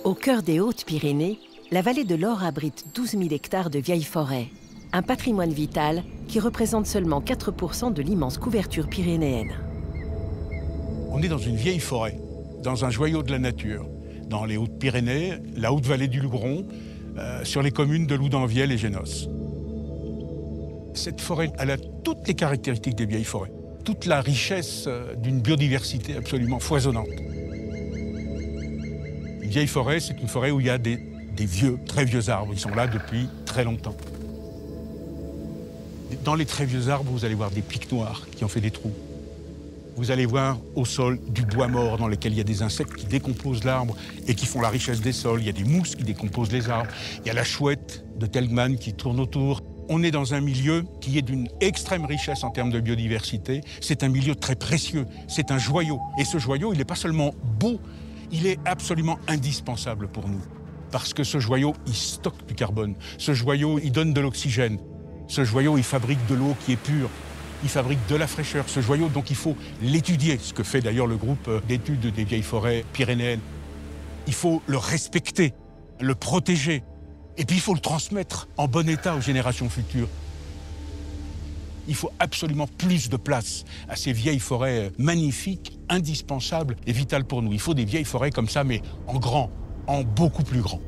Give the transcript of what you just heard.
Au cœur des Hautes-Pyrénées, la vallée de l'Or abrite 12 000 hectares de vieilles forêts, un patrimoine vital qui représente seulement 4% de l'immense couverture pyrénéenne. On est dans une vieille forêt, dans un joyau de la nature, dans les Hautes-Pyrénées, la haute vallée du Luberon, sur les communes de Loudanvielle et Génos. Cette forêt, elle a toutes les caractéristiques des vieilles forêts, toute la richesse d'une biodiversité absolument foisonnante. Une vieille forêt, c'est une forêt où il y a des vieux, très vieux arbres. Ils sont là depuis très longtemps. Dans les très vieux arbres, vous allez voir des pics noirs qui ont fait des trous. Vous allez voir au sol du bois mort dans lequel il y a des insectes qui décomposent l'arbre et qui font la richesse des sols. Il y a des mousses qui décomposent les arbres. Il y a la chouette de Telgman qui tourne autour. On est dans un milieu qui est d'une extrême richesse en termes de biodiversité. C'est un milieu très précieux, c'est un joyau. Et ce joyau, il n'est pas seulement beau, il est absolument indispensable pour nous. Parce que ce joyau, il stocke du carbone. Ce joyau, il donne de l'oxygène. Ce joyau, il fabrique de l'eau qui est pure. Il fabrique de la fraîcheur, ce joyau, donc il faut l'étudier, ce que fait d'ailleurs le groupe d'études des vieilles forêts pyrénéennes. Il faut le respecter, le protéger, et puis il faut le transmettre en bon état aux générations futures. Il faut absolument plus de place à ces vieilles forêts magnifiques, indispensables et vitales pour nous. Il faut des vieilles forêts comme ça, mais en grand, en beaucoup plus grand.